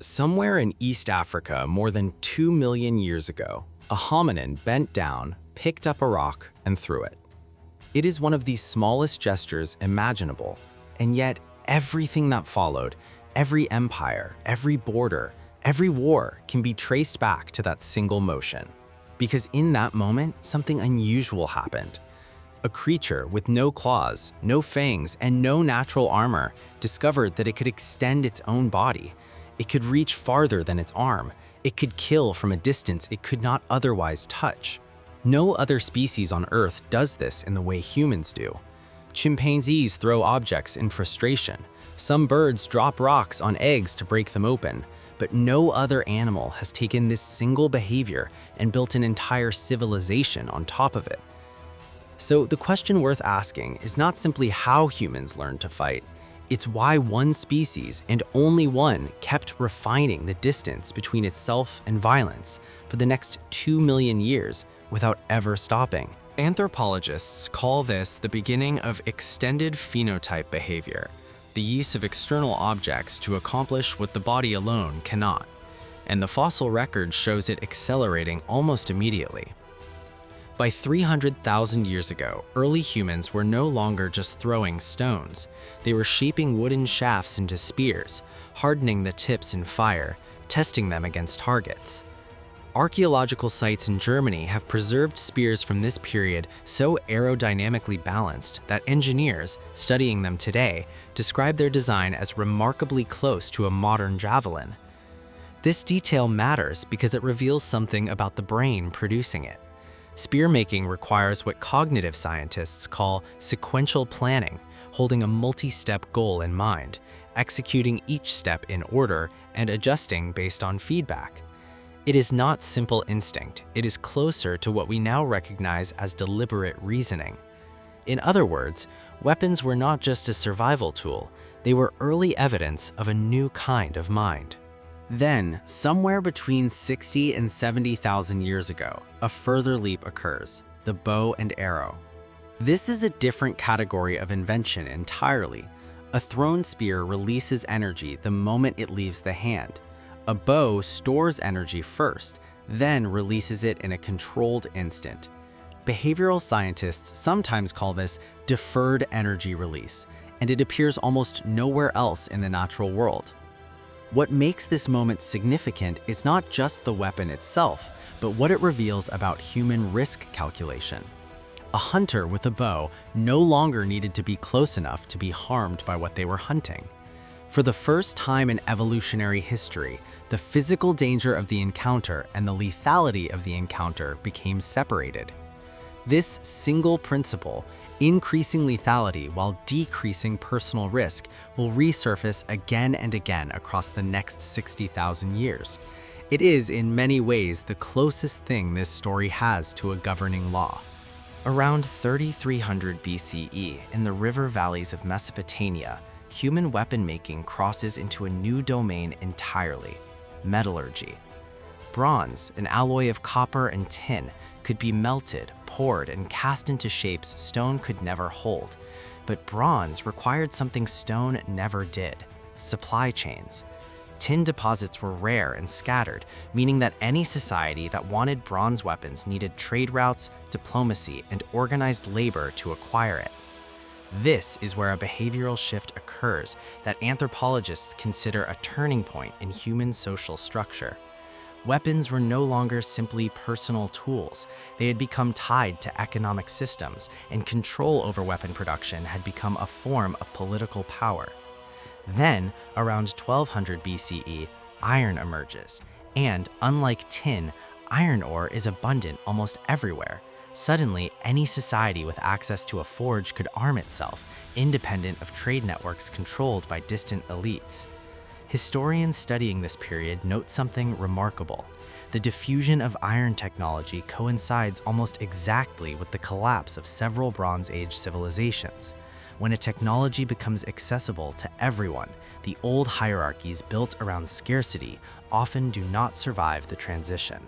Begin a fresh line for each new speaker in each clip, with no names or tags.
Somewhere in East Africa more than 2 million years ago, a hominin bent down, picked up a rock, and threw it. It is one of the smallest gestures imaginable, and yet everything that followed, every empire, every border, every war can be traced back to that single motion. Because in that moment, something unusual happened. A creature with no claws, no fangs, and no natural armor discovered that it could extend its own body. It could reach farther than its arm. It could kill from a distance it could not otherwise touch. No other species on Earth does this in the way humans do. Chimpanzees throw objects in frustration. Some birds drop rocks on eggs to break them open. But no other animal has taken this single behavior and built an entire civilization on top of it. So the question worth asking is not simply how humans learned to fight, it's why one species, and only one, kept refining the distance between itself and violence for the next 2 million years without ever stopping. Anthropologists call this the beginning of extended phenotype behavior, the use of external objects to accomplish what the body alone cannot, and the fossil record shows it accelerating almost immediately. By 300,000 years ago, early humans were no longer just throwing stones. They were shaping wooden shafts into spears, hardening the tips in fire, testing them against targets. Archaeological sites in Germany have preserved spears from this period so aerodynamically balanced that engineers, studying them today, describe their design as remarkably close to a modern javelin. This detail matters because it reveals something about the brain producing it. Spear-making requires what cognitive scientists call sequential planning, holding a multi-step goal in mind, executing each step in order, and adjusting based on feedback. It is not simple instinct, it is closer to what we now recognize as deliberate reasoning. In other words, weapons were not just a survival tool, they were early evidence of a new kind of mind. Then, somewhere between 60 and 70,000 years ago, a further leap occurs, the bow and arrow. This is a different category of invention entirely. A thrown spear releases energy the moment it leaves the hand. A bow stores energy first, then releases it in a controlled instant. Behavioral scientists sometimes call this deferred energy release, and it appears almost nowhere else in the natural world. What makes this moment significant is not just the weapon itself, but what it reveals about human risk calculation. A hunter with a bow no longer needed to be close enough to be harmed by what they were hunting. For the first time in evolutionary history, the physical danger of the encounter and the lethality of the encounter became separated. This single principle, increasing lethality while decreasing personal risk, will resurface again and again across the next 60,000 years. It is, in many ways, the closest thing this story has to a governing law. Around 3300 BCE, in the river valleys of Mesopotamia, human weapon making crosses into a new domain entirely: metallurgy. Bronze, an alloy of copper and tin, could be melted, poured, and cast into shapes stone could never hold. But bronze required something stone never did: supply chains. Tin deposits were rare and scattered, meaning that any society that wanted bronze weapons needed trade routes, diplomacy, and organized labor to acquire it. This is where a behavioral shift occurs that anthropologists consider a turning point in human social structure. Weapons were no longer simply personal tools. They had become tied to economic systems, and control over weapon production had become a form of political power. Then, around 1200 BCE, iron emerges, and unlike tin, iron ore is abundant almost everywhere. Suddenly, any society with access to a forge could arm itself, independent of trade networks controlled by distant elites. Historians studying this period note something remarkable. The diffusion of iron technology coincides almost exactly with the collapse of several Bronze Age civilizations. When a technology becomes accessible to everyone, the old hierarchies built around scarcity often do not survive the transition.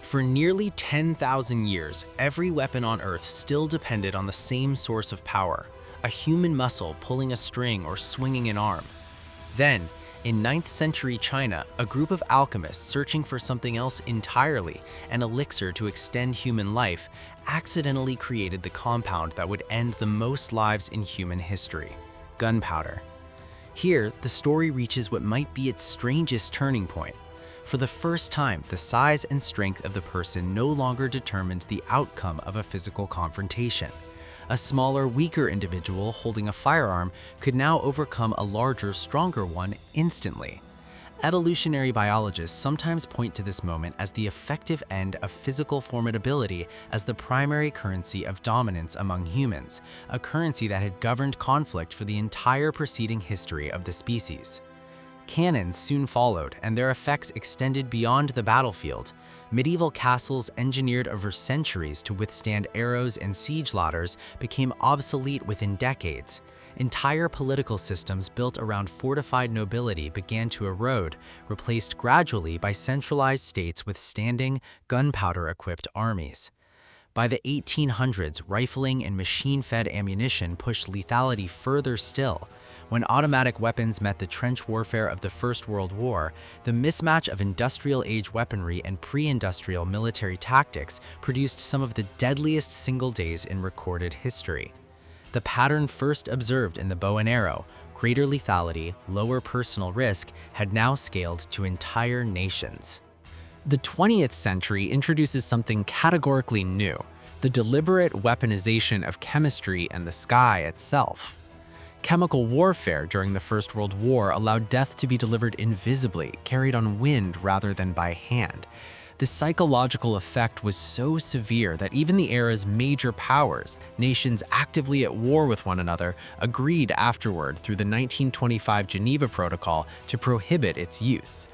For nearly 10,000 years, every weapon on Earth still depended on the same source of power: a human muscle pulling a string or swinging an arm. Then,
In 9th century China, a group of alchemists searching for something else entirely, an elixir to extend human life, accidentally created the compound that would end the most lives in human history: gunpowder. Here, the story reaches what might be its strangest turning point. For the first time, the size and strength of the person no longer determined the outcome of a physical confrontation. A smaller, weaker individual holding a firearm could now overcome a larger, stronger one instantly. Evolutionary biologists sometimes point to this moment as the effective end of physical formidability as the primary currency of dominance among humans, a currency that had governed conflict for the entire preceding history of the species. Cannons soon followed, and their effects extended beyond the battlefield. Medieval castles engineered over centuries to withstand arrows and siege ladders became obsolete within decades. Entire political systems built around fortified nobility began to erode, replaced gradually by centralized states with standing, gunpowder-equipped armies. By the 1800s, rifling and machine-fed ammunition pushed lethality further still. When automatic weapons met the trench warfare of the First World War, the mismatch of industrial-age weaponry and pre-industrial military tactics produced some of the deadliest single days in recorded history. The pattern first observed in the bow and arrow, greater lethality, lower personal risk, had now scaled to entire nations. The 20th century introduces something categorically new: the deliberate weaponization of chemistry and the sky itself. Chemical warfare during the First World War allowed death to be delivered invisibly, carried on wind rather than by hand. The psychological effect was so severe that even the era's major powers, nations actively at war with one another, agreed afterward through the 1925 Geneva Protocol to prohibit its use.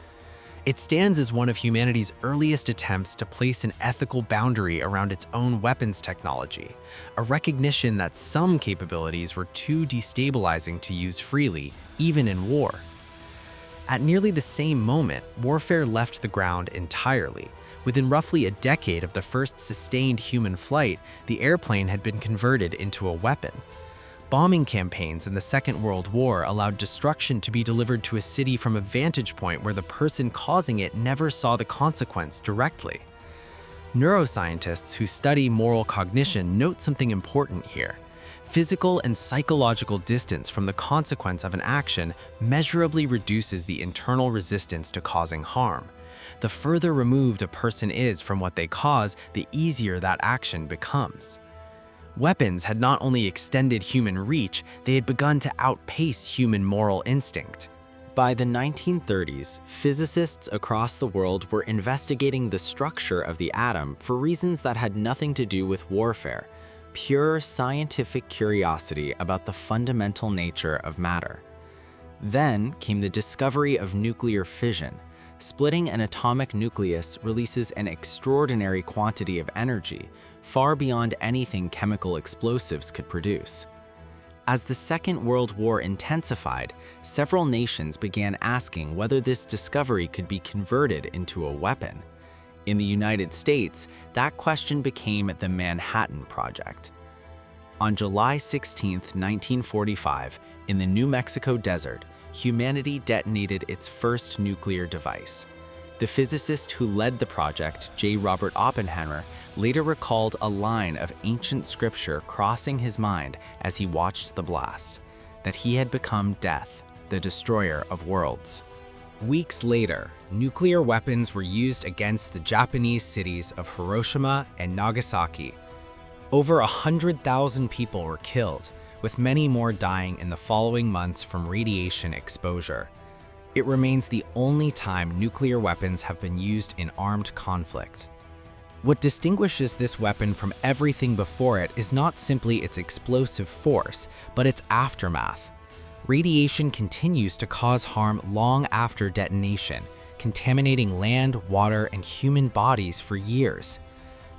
It stands as one of humanity's earliest attempts to place an ethical boundary around its own weapons technology, a recognition that some capabilities were too destabilizing to use freely, even in war. At nearly the same moment, warfare left the ground entirely. Within roughly a decade of the first sustained human flight, the airplane had been converted into a weapon. Bombing campaigns in the Second World War allowed destruction to be delivered to a city from a vantage point where the person causing it never saw the consequence directly. Neuroscientists who study moral cognition note something important here. Physical and psychological distance from the consequence of an action measurably reduces the internal resistance to causing harm. The further removed a person is from what they cause, the easier that action becomes. Weapons had not only extended human reach, they had begun to outpace human moral instinct. By the 1930s, physicists across the world were investigating the structure of the atom for reasons that had nothing to do with warfare, pure scientific curiosity about the fundamental nature of matter. Then came the discovery of nuclear fission. Splitting an atomic nucleus releases an extraordinary quantity of energy, far beyond anything chemical explosives could produce. As the Second World War intensified, several nations began asking whether this discovery could be converted into a weapon. In the United States, that question became the Manhattan Project. On July 16, 1945, in the New Mexico desert, humanity detonated its first nuclear device. The physicist who led the project, J. Robert Oppenheimer, later recalled a line of ancient scripture crossing his mind as he watched the blast, that he had become death, the destroyer of worlds. Weeks later, nuclear weapons were used against the Japanese cities of Hiroshima and Nagasaki. Over 100,000 people were killed, with many more dying in the following months from radiation exposure. It remains the only time nuclear weapons have been used in armed conflict. What distinguishes this weapon from everything before it is not simply its explosive force, but its aftermath. Radiation continues to cause harm long after detonation, contaminating land, water, and human bodies for years.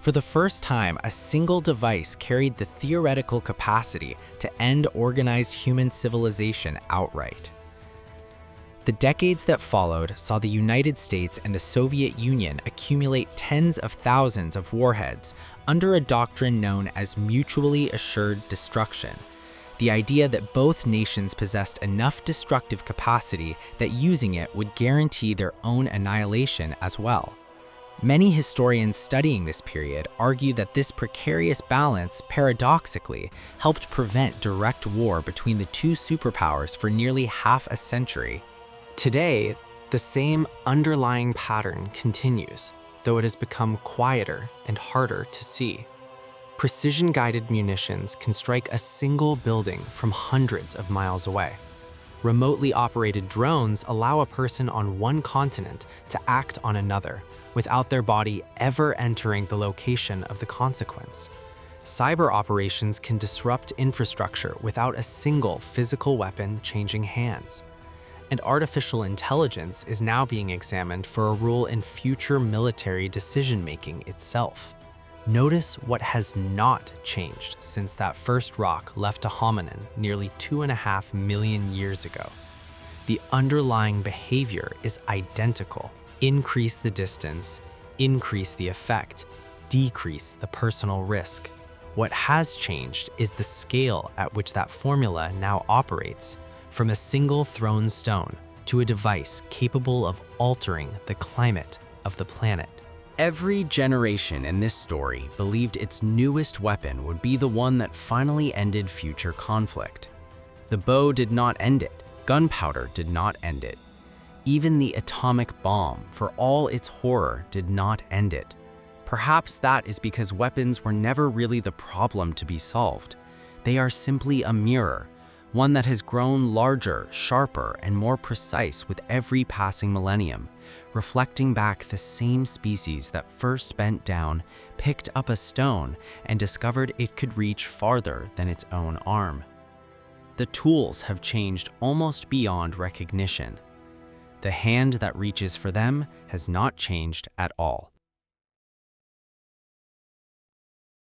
For the first time, a single device carried the theoretical capacity to end organized human civilization outright. The decades that followed saw the United States and the Soviet Union accumulate tens of thousands of warheads under a doctrine known as mutually assured destruction. the idea that both nations possessed enough destructive capacity that using it would guarantee their own annihilation as well. Many historians studying this period argue that this precarious balance, paradoxically, helped prevent direct war between the two superpowers for nearly half a century.
Today, the same underlying pattern continues, though it has become quieter and harder to see. Precision-guided munitions can strike a single building from hundreds of miles away. Remotely operated drones allow a person on one continent to act on another, without their body ever entering the location of the consequence. Cyber operations can disrupt infrastructure without a single physical weapon changing hands. And artificial intelligence is now being examined for a role in future military decision-making itself. Notice what has not changed since that first rock left a hominin nearly 2.5 million years ago. The underlying behavior is identical. Increase the distance, increase the effect, decrease the personal risk. What has changed is the scale at which that formula now operates, from a single thrown stone to a device capable of altering the climate of the planet.
Every generation in this story believed its newest weapon would be the one that finally ended future conflict. The bow did not end it. Gunpowder did not end it. Even the atomic bomb, for all its horror, did not end it. Perhaps that is because weapons were never really the problem to be solved. They are simply a mirror, one that has grown larger, sharper, and more precise with every passing millennium, reflecting back the same species that first bent down, picked up a stone, and discovered it could reach farther than its own arm. The tools have changed almost beyond recognition. The hand that reaches for them has not changed at all.